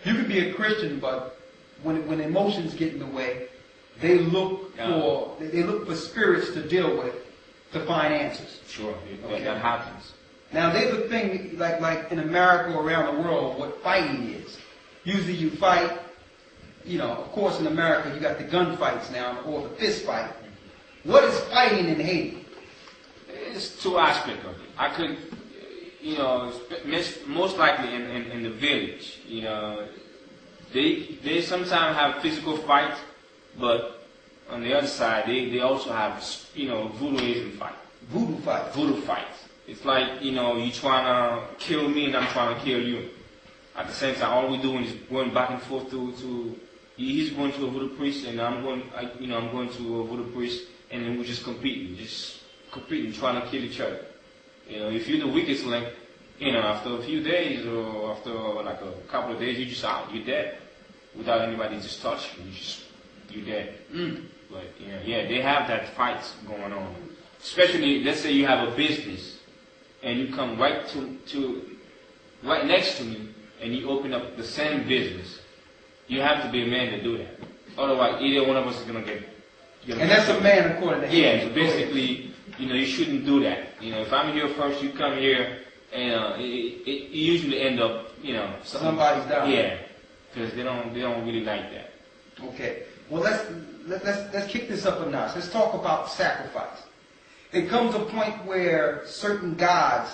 You can be a Christian, but when emotions get in the way, they look for spirits to deal with to find answers. Sure, that happens. Now there's a thing like in America or around the world what fighting is. Usually you fight, of course in America you got the gun fights now or the fist fight. What is fighting in Haiti? It's two aspects of it. I could, most likely in the village, they sometimes have physical fights, but on the other side they also have, voodooism fight. Voodoo fight. Voodoo fights. It's like, you trying to kill me and I'm trying to kill you. At the same time, all we're doing is going back and forth he's going to a voodoo priest and I'm going to a voodoo priest, and then we're just competing, trying to kill each other. If you're the weakest link, after a few days or after like a couple of days, you're just out, you're dead. Without anybody just touching you, you're dead. But, they have that fights going on. Especially, let's say you have a business and you come right next to me and you open up the same business. You have to be a man to do that. Otherwise, either one of us is going to get and that's a man according to him. Yeah, so basically, you shouldn't do that. If I'm here first, you come here, and it usually end up, somebody's down. Yeah, because they don't really like that. Okay. Well, let's kick this up a notch. Let's talk about sacrifice. It comes a point where certain gods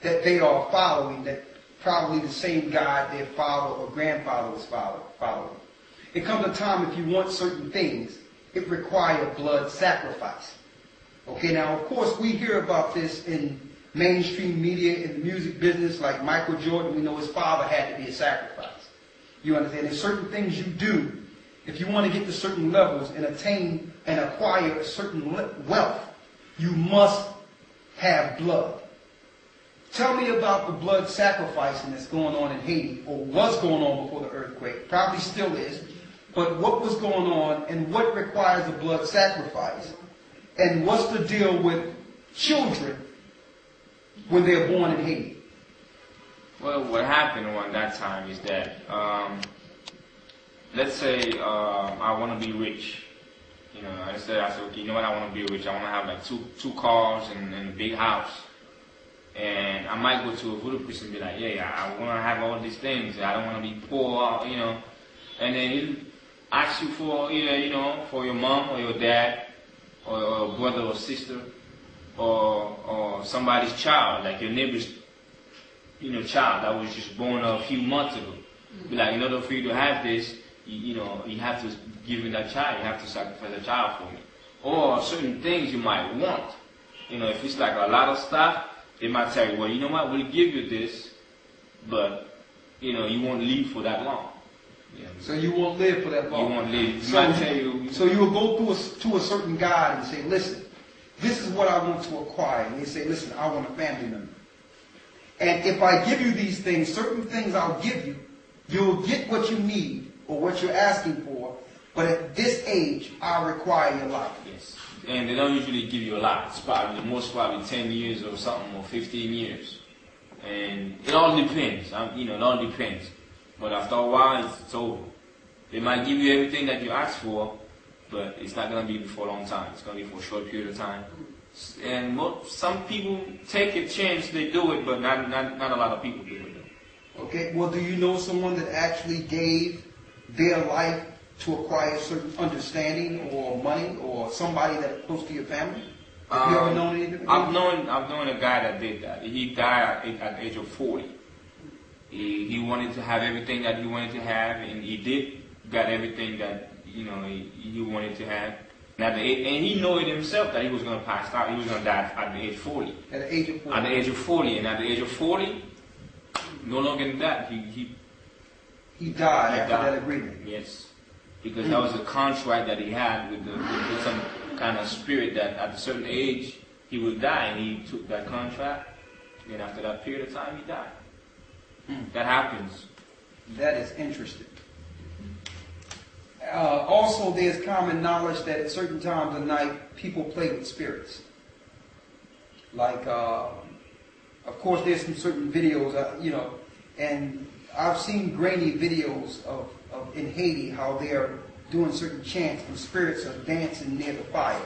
that they are following, that probably the same God their father or grandfather was following. It comes a time if you want certain things, it requires blood sacrifice. Okay, now of course we hear about this in mainstream media, in the music business, like Michael Jordan. We know his father had to be a sacrifice. You understand? There's certain things you do if you want to get to certain levels and attain and acquire a certain wealth. You must have blood. Tell me about the blood sacrificing that's going on in Haiti, or was going on before the earthquake. Probably still is. But what was going on, and what requires a blood sacrifice? And what's the deal with children when they're born in Haiti? Well, what happened around that time is that, let's say I want to be rich. I said, okay, you know what, I want to be rich. I want to have like two cars and a big house. And I might go to a voodoo priest and be like, yeah, I want to have all these things. I don't want to be poor, And then he'll ask you for either, for your mom or your dad or a brother or sister or somebody's child, like your neighbor's, child that was just born a few months ago. Be like, in order for you to have this, you have to give me that child. You have to sacrifice a child for me. Or certain things you might want. If it's like a lot of stuff, they might tell you, well, you know what, we'll give you this, but, you won't live for that long. So you won't live for that long. You won't live. So you will go to a certain God and say, listen, this is what I want to acquire. And they say, listen, I want a family member. And if I give you these things, certain things I'll give you, you'll get what you need or what you're asking for. But at this age, I'll require your life. Yes. And they don't usually give you a lot. It's probably 10 years or something, or 15 years. And it all depends. It all depends. But after a while, it's over. They might give you everything that you asked for, but it's not going to be for a long time. It's going to be for a short period of time. And some people take a chance, they do it, but not a lot of people do it. Though. Okay, well, do you know someone that actually gave their life to acquire certain understanding or money, or somebody that's close to your family? Have you ever known anything? I've known a guy that did that. He died at the age of 40. He wanted to have everything that he wanted to have, and he did got everything that he wanted to have. And he knew it himself that he was going to pass out. He was going to die at the age 40. At the age of 40. At the age of 40, and at the age of 40, no longer than that, he died after that agreement. Yes, because that was a contract that he had with some kind of spirit that at a certain age he would die, and he took that contract. And after that period of time, he died. That happens. That is interesting. Also, there's common knowledge that at certain times of night, people play with spirits. Like, of course, there's some certain videos, and I've seen grainy videos of in Haiti how they are doing certain chants and spirits are dancing near the fire.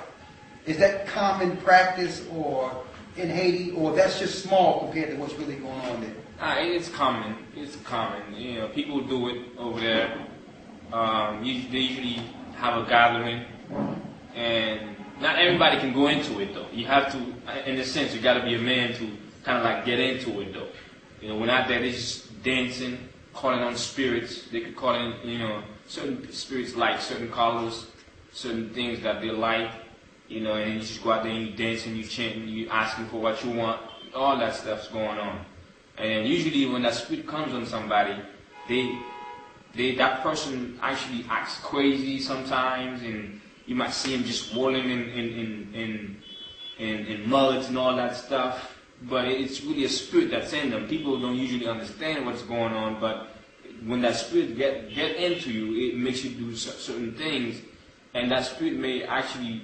Is that common practice or in Haiti, or that's just small compared to what's really going on there? It's common. It's common. You know, people do it over there. They usually have a gathering, and not everybody can go into it though. You have to, in a sense, you got to be a man to kind of like get into it though. You know, we're not there. They're just dancing, calling on spirits. They could call in, you know, certain spirits like certain colors, certain things that they like. You know, and you just go out there and you dancing, you chanting, you asking for what you want. All that stuff's going on. And usually when that spirit comes on somebody, that person actually acts crazy sometimes, and you might see him just rolling in muds and all that stuff. But it's really a spirit that's in them. People don't usually understand what's going on, but when that spirit get into you, it makes you do certain things, and that spirit may actually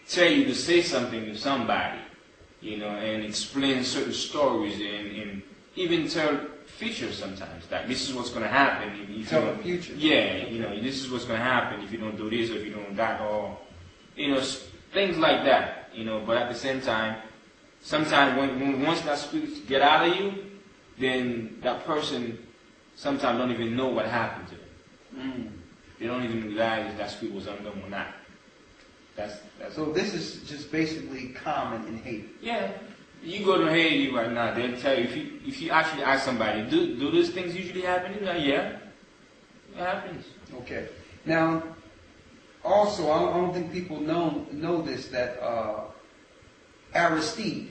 tell you to say something to somebody, you know, and explain certain stories and even tell futures sometimes, that this is what's going to happen. If tell the future. Yeah, you know, this is what's going to happen if you don't do this or if you don't do that, or, you know, things like that, you know. But at the same time, sometimes once that spirit get out of you, then that person sometimes don't even know what happened to them. They don't even realize if that spirit was on them or not. That's so this is just basically common in Haiti. Yeah. You go to Haiti right now, they'll tell you, if you actually ask somebody, do those things usually happen? You're like, yeah, it happens. Okay. Now, also, I don't think people know this, that Aristide,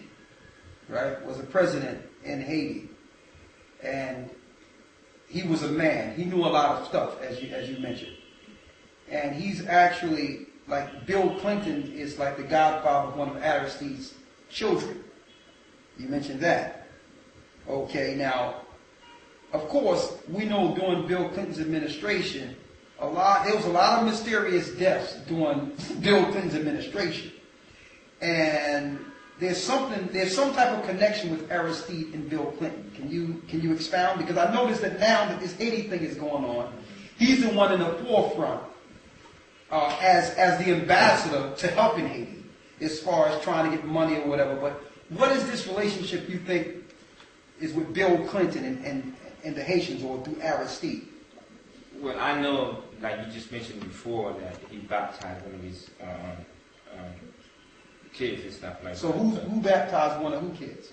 right, was a president in Haiti, and he was a man. He knew a lot of stuff, as you mentioned, and he's actually, like Bill Clinton is like the godfather of one of Aristide's children. You mentioned that. Okay, now, of course, we know during Bill Clinton's administration, there was a lot of mysterious deaths during Bill Clinton's administration. And there's some type of connection with Aristide and Bill Clinton. Can you expound? Because I noticed that now that this Haiti thing is going on, he's the one in the forefront as the ambassador to helping Haiti as far as trying to get money or whatever. But what is this relationship you think is with Bill Clinton and the Haitians, or through Aristide? Well, I know, like you just mentioned before, that he baptized one of his kids and stuff like that. So who baptized one of who kids?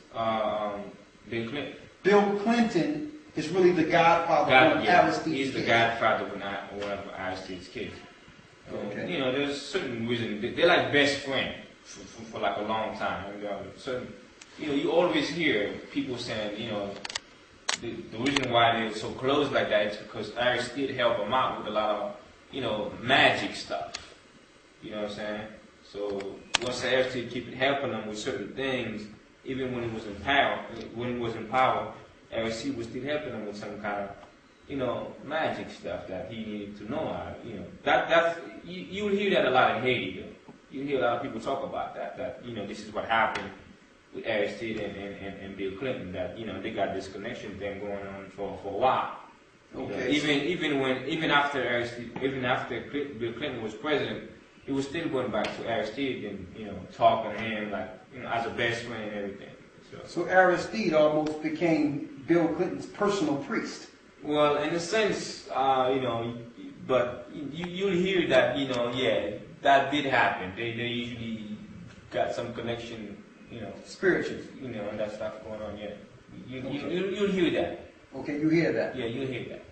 Bill Clinton. Bill Clinton is really the godfather of one of Aristide's kids. He's the godfather of one of Aristide's kids. Okay. You know, there's certain reason they're like best friends for like a long time. You know, you always hear people saying, you know, the reason why they're so close like that is because Aristide helped him out with a lot of, you know, magic stuff. You know what I'm saying? So once Aristide keep helping him with certain things, even when he was in power, Aristide was still helping him with some kind of, you know, magic stuff that he needed to know. You know, you will hear that a lot in Haiti, though. You hear a lot of people talk about that, you know, this is what happened with Aristide and Bill Clinton, that, you know, they got this connection thing going on for a while. Okay. You know, even after Bill Clinton was president, he was still going back to Aristide and, you know, talking to him like, you know, as a best friend and everything. So Aristide almost became Bill Clinton's personal priest. Well, in a sense, you know, but you'll hear that, you know, yeah, that did happen. They usually got some connection, you know, spiritually, you know, and that stuff going on. Yeah, you'll hear that. Okay, you hear that. Yeah, you'll hear that.